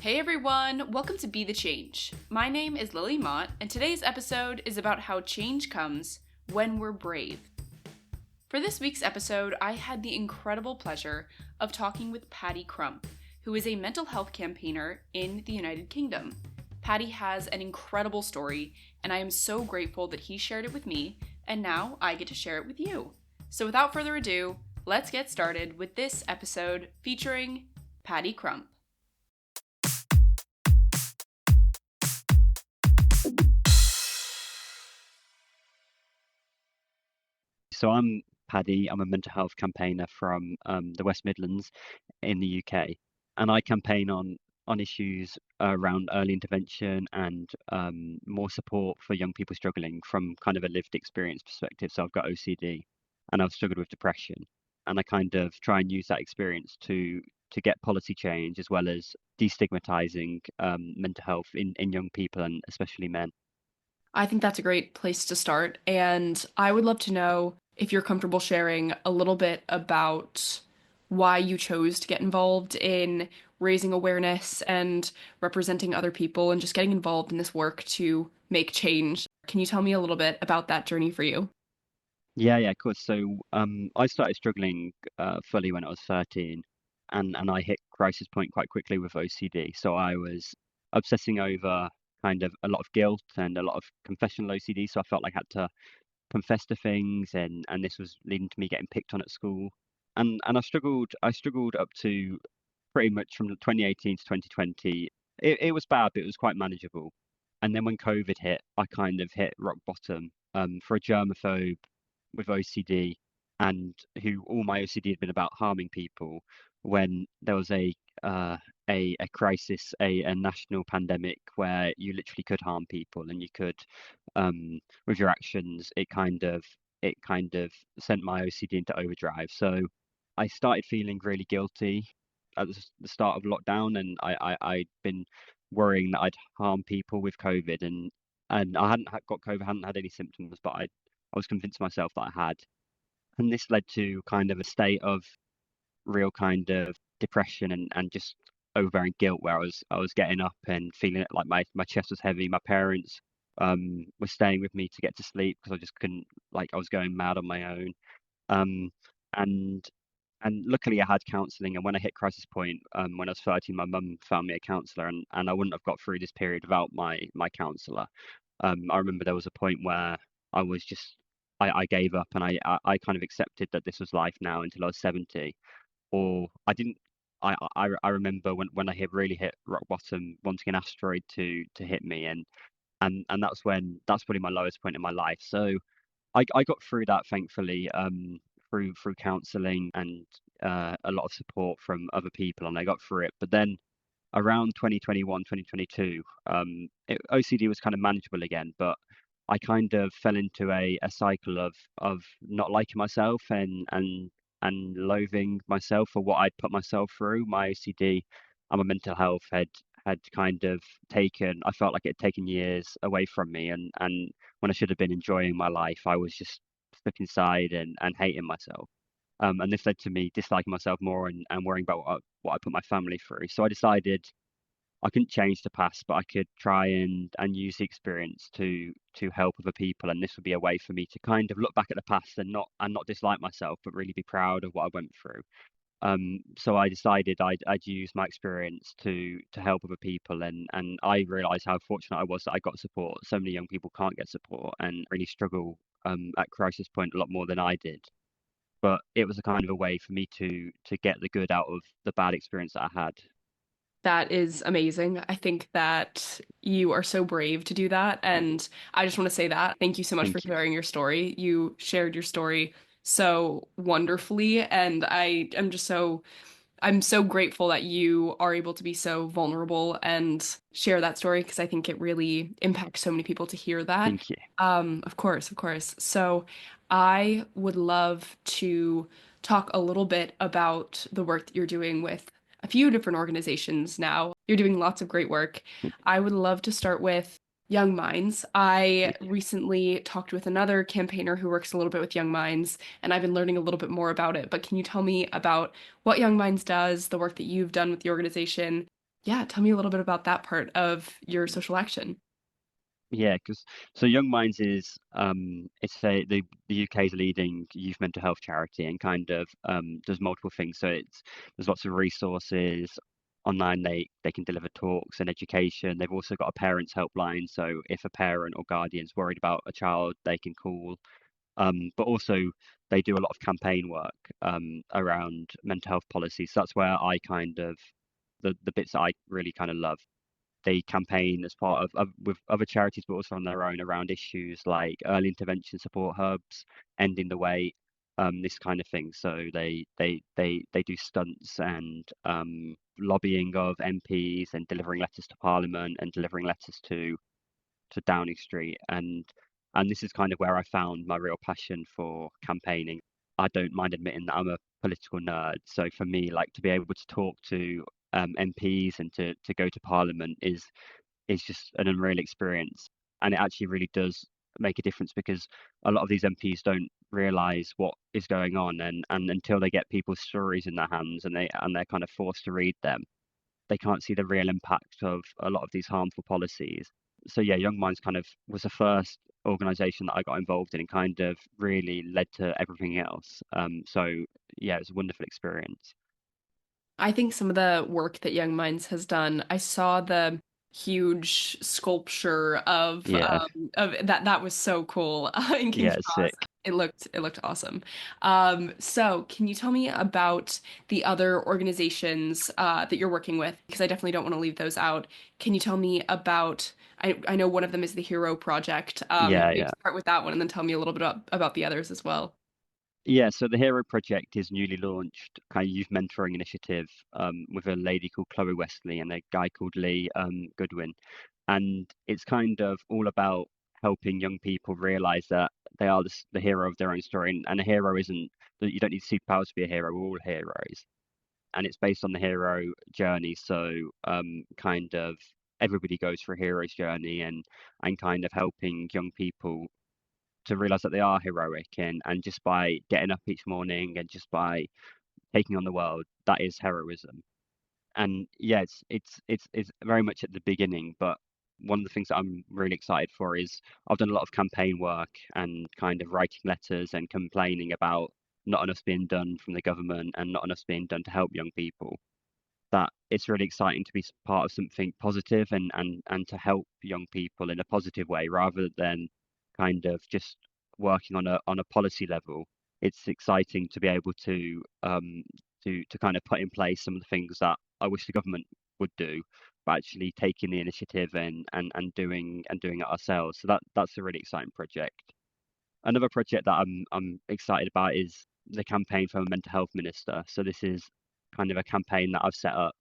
Hey everyone, welcome to Be the Change. My name is Lily Mott, and today's episode is about how change comes when we're brave. For this week's episode, I had the incredible pleasure of talking with Paddy Crump, who is a mental health campaigner in the United Kingdom. Paddy has an incredible story, and I am so grateful that he shared it with me, and now I get to share it with you. So without further ado, let's get started with this episode featuring Paddy Crump. So I'm Paddy. I'm a mental health campaigner from the West Midlands in the UK, and I campaign on issues around early intervention and more support for young people struggling from kind of a lived experience perspective. So I've got OCD, and I've struggled with depression, and I kind of try and use that experience to get policy change as well as destigmatizing mental health in young people and especially men. I think that's a great place to start. And I would love to know if you're comfortable sharing a little bit about why you chose to get involved in raising awareness and representing other people and just getting involved in this work to make change. Can you tell me a little bit about that journey for you? Yeah, of course. So I started struggling fully when I was 13, and I hit crisis point quite quickly with OCD. So I was obsessing over kind of a lot of guilt and a lot of confessional OCD. So I felt like I had to confess to things, and this was leading to me getting picked on at school. And I struggled up to pretty much from 2018 to 2020. It was bad, but it was quite manageable. And then when COVID hit, I kind of hit rock bottom. For a germaphobe with OCD, and who all my OCD had been about harming people, when there was a crisis, a national pandemic where you literally could harm people and you could with your actions, it kind of sent my OCD into overdrive. So I started feeling really guilty at the start of lockdown, and I'd been worrying that I'd harm people with COVID, and I hadn't got COVID, hadn't had any symptoms, but I was convinced myself that I had, and this led to kind of a state of real kind of depression and just overbearing guilt, where I was getting up and feeling it like my chest was heavy. My parents were staying with me to get to sleep because I just couldn't, like, I was going mad on my own. Um, and and luckily I had counselling, and when I hit crisis point, when I was 13, my mum found me a counsellor, and I wouldn't have got through this period without my counsellor. I remember there was a point where I was just I gave up, and I kind of accepted that this was life now until I was 70, or I didn't. I remember when I really hit rock bottom, wanting an asteroid to hit me, and that's probably my lowest point in my life. So I got through that, thankfully, through counselling and a lot of support from other people, and I got through it. But then around 2021, 2022, OCD was kind of manageable again, but I kind of fell into a cycle of not liking myself and loathing myself for what I'd put myself through. My OCD and my mental health had kind of taken, I felt like it had taken years away from me, and when I should have been enjoying my life, I was just stuck inside and hating myself. And this led to me disliking myself more and worrying about what I put my family through. So I decided I couldn't change the past, but I could try and use the experience to help other people, and this would be a way for me to kind of look back at the past and not dislike myself, but really be proud of what I went through. So I decided I'd use my experience to help other people, and I realised how fortunate I was that I got support. So many young people can't get support and really struggle at crisis point a lot more than I did. But it was a kind of a way for me to get the good out of the bad experience that I had. That is amazing. I think that you are so brave to do that. And I just want to say that. Thank you so much for Thank you. sharing your story. You shared your story so wonderfully. And I'm so grateful that you are able to be so vulnerable and share that story because I think it really impacts so many people to hear that. Thank you. Of course, of course. So I would love to talk a little bit about the work that you're doing with a few different organizations now. You're doing lots of great work. I would love to start with Young Minds. I Thank you. recently talked with another campaigner who works a little bit with Young Minds, and I've been learning a little bit more about it. But can you tell me about what Young Minds does, the work that you've done with the organization, Yeah, tell me a little bit about that part of your social action. Yeah, because so Young Minds is it's the UK's leading youth mental health charity and kind of does multiple things. So it's there's lots of resources online. They can deliver talks and education. They've also got a parents helpline. So if a parent or guardian's worried about a child, they can call. But also they do a lot of campaign work around mental health policies. So that's where I kind of the bits that I really kind of love. They campaign as part of with other charities, but also on their own around issues like early intervention support hubs, ending the wait, this kind of thing. So they do stunts and lobbying of MPs and delivering letters to Parliament and delivering letters to Downing Street, and this is kind of where I found my real passion for campaigning. I don't mind admitting that I'm a political nerd, so for me, like to be able to talk to MPs and to go to Parliament is just an unreal experience, and it actually really does make a difference because a lot of these MPs don't realise what is going on, and until they get people's stories in their hands and they're kind of forced to read them, they can't see the real impact of a lot of these harmful policies. So yeah, Young Minds kind of was the first organization that I got involved in and kind of really led to everything else. So yeah, it was a wonderful experience. I think some of the work that Young Minds has done, I saw the huge sculpture Yeah, of that was so cool in yeah, King's it's Cross. sick. It looked awesome. So can you tell me about the other organizations that you're working with? Because I definitely don't want to leave those out. Can you tell me about I know one of them is the Hero Project. Yeah, Maybe yeah. start with that one and then tell me a little bit about the others as well. Yeah, so the Hero Project is newly launched kind of youth mentoring initiative with a lady called Chloe Wesley and a guy called Lee Goodwin. And it's kind of all about helping young people realize that they are the hero of their own story. And a hero isn't that you don't need superpowers to be a hero. We're all heroes. And it's based on the hero journey. So kind of everybody goes for a hero's journey and kind of helping young people to realize that they are heroic and just by getting up each morning and just by taking on the world, that is heroism. And yeah, it's very much at the beginning, but one of the things that I'm really excited for is I've done a lot of campaign work and kind of writing letters and complaining about not enough being done from the government and not enough being done to help young people. That it's really exciting to be part of something positive and to help young people in a positive way rather than kind of just working on a policy level. It's exciting to be able to kind of put in place some of the things that I wish the government would do, but actually taking the initiative and doing it ourselves. So that's a really exciting project. Another project that I'm excited about is the campaign for a mental health minister. So this is kind of a campaign that I've set up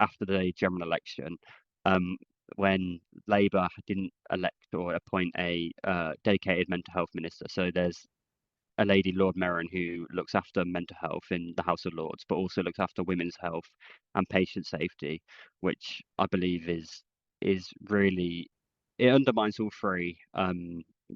after the general election, um, when Labour didn't elect or appoint a dedicated mental health minister. So there's a lady, Lord Merron, who looks after mental health in the House of Lords, but also looks after women's health and patient safety, which I believe is really it undermines all three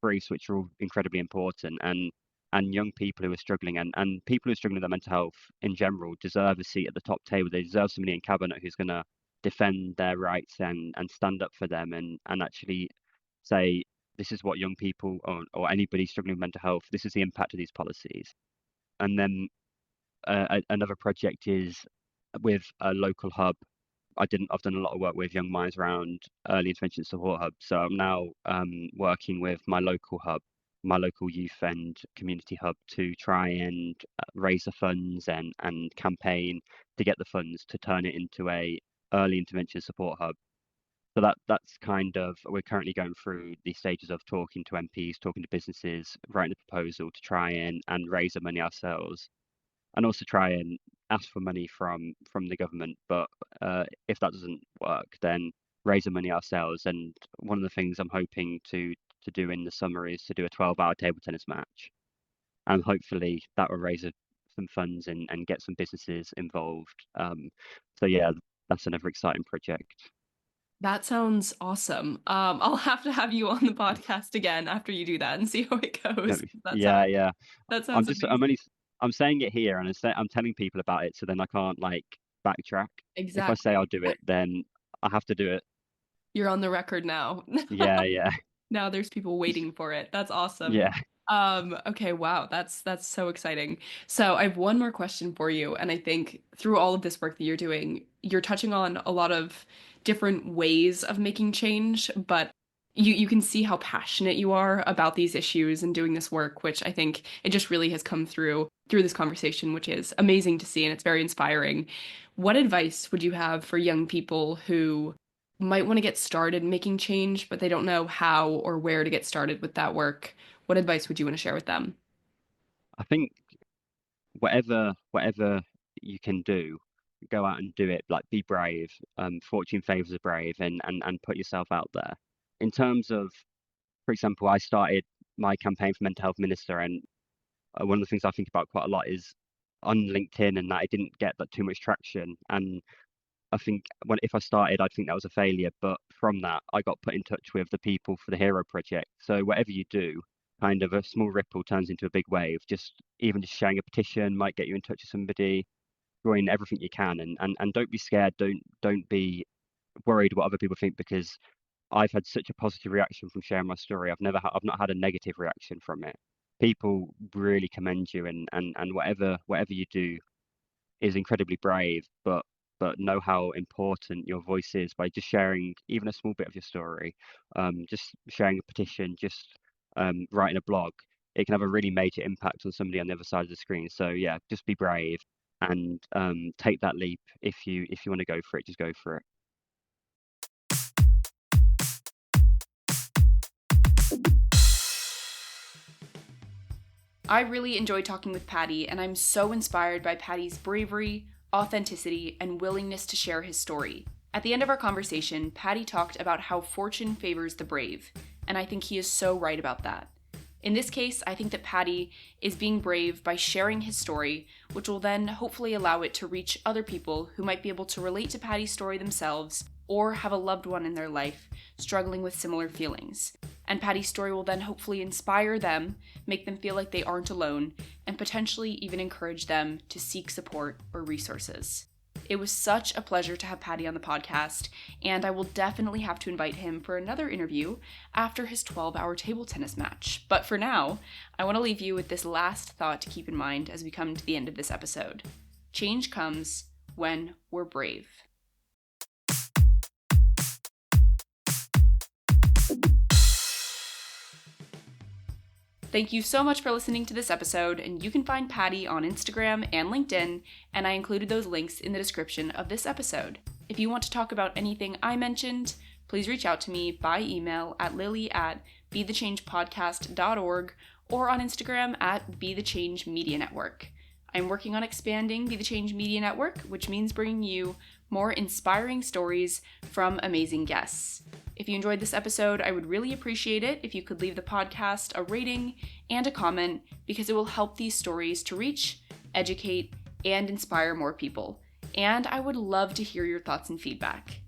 briefs, which are all incredibly important and young people who are struggling and people who are struggling with their mental health in general deserve a seat at the top table. They deserve somebody in cabinet who's going to defend their rights and stand up for them and actually say this is what young people or anybody struggling with mental health, this is the impact of these policies. And then another project is with a local hub. I've done a lot of work with Young Minds around early intervention support hub. So I'm now working with my local hub, my local youth and community hub to try and raise the funds and campaign to get the funds to turn it into a early intervention support hub. So that's kind of we're currently going through the stages of talking to MPs, talking to businesses, writing the proposal to try and raise the money ourselves, and also try and ask for money from the government. But if that doesn't work, then raise the money ourselves. And one of the things I'm hoping to do in the summer is to do a 12-hour table tennis match, and hopefully that will raise some funds and get some businesses involved. So yeah, that's another exciting project. That sounds awesome. I'll have to have you on the podcast again after you do that and see how it No, goes. That sounds yeah, yeah. that I'm sounds just amazing. I'm only I'm saying it here and I'm saying I'm telling people about it so then I can't like backtrack. If I say I'll Exactly. do it, then I have to do it. You're on the record now. Yeah, yeah, Now there's people waiting for it. That's awesome. yeah. Okay, wow, that's so exciting. So I have one more question for you, and I think through all of this work that you're doing, you're touching on a lot of different ways of making change, but you can see how passionate you are about these issues and doing this work, which I think it just really has come through this conversation, which is amazing to see and it's very inspiring. What advice would you have for young people who might want to get started making change, but they don't know how or where to get started with that work? What advice would you want to share with them? I think whatever you can do, go out and do it. Like, be brave. Fortune favors the brave, and put yourself out there. In terms of, for example, I started my campaign for mental health minister, and one of the things I think about quite a lot is on LinkedIn, and that it didn't get that too much traction. And I think if I started, I'd think that was a failure. But from that, I got put in touch with the people for the Hero Project. So whatever you do, kind of a small ripple turns into a big wave. Just even just sharing a petition might get you in touch with somebody. Join everything you can, and don't be scared. Don't be worried what other people think, because I've had such a positive reaction from sharing my story. I've not had a negative reaction from it. People really commend you, and whatever you do is incredibly brave, but know how important your voice is by just sharing even a small bit of your story, just sharing a petition, just writing a blog. It can have a really major impact on somebody on the other side of the screen. So yeah, just be brave and take that leap. If you want to go for it, just go for it. I really enjoyed talking with Paddy, and I'm so inspired by Paddy's bravery, authenticity, and willingness to share his story. At the end of our conversation, Paddy talked about how fortune favors the brave, and I think he is so right about that. In this case, I think that Paddy is being brave by sharing his story, which will then hopefully allow it to reach other people who might be able to relate to Paddy's story themselves or have a loved one in their life struggling with similar feelings. And Paddy's story will then hopefully inspire them, make them feel like they aren't alone, and potentially even encourage them to seek support or resources. It was such a pleasure to have Paddy on the podcast, and I will definitely have to invite him for another interview after his 12-hour table tennis match. But for now, I want to leave you with this last thought to keep in mind as we come to the end of this episode. Change comes when we're brave. Thank you so much for listening to this episode, and you can find Paddy on Instagram and LinkedIn, and I included those links in the description of this episode. If you want to talk about anything I mentioned, please reach out to me by email at lily@bethechangepodcast.org or on Instagram at Be The Change Media Network. I'm working on expanding Be The Change Media Network, which means bringing you more inspiring stories from amazing guests. If you enjoyed this episode, I would really appreciate it if you could leave the podcast a rating and a comment, because it will help these stories to reach, educate, and inspire more people. And I would love to hear your thoughts and feedback.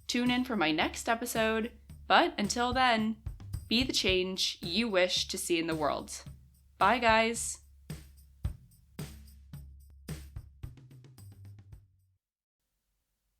Tune in for my next episode, but until then, be the change you wish to see in the world. Bye, guys!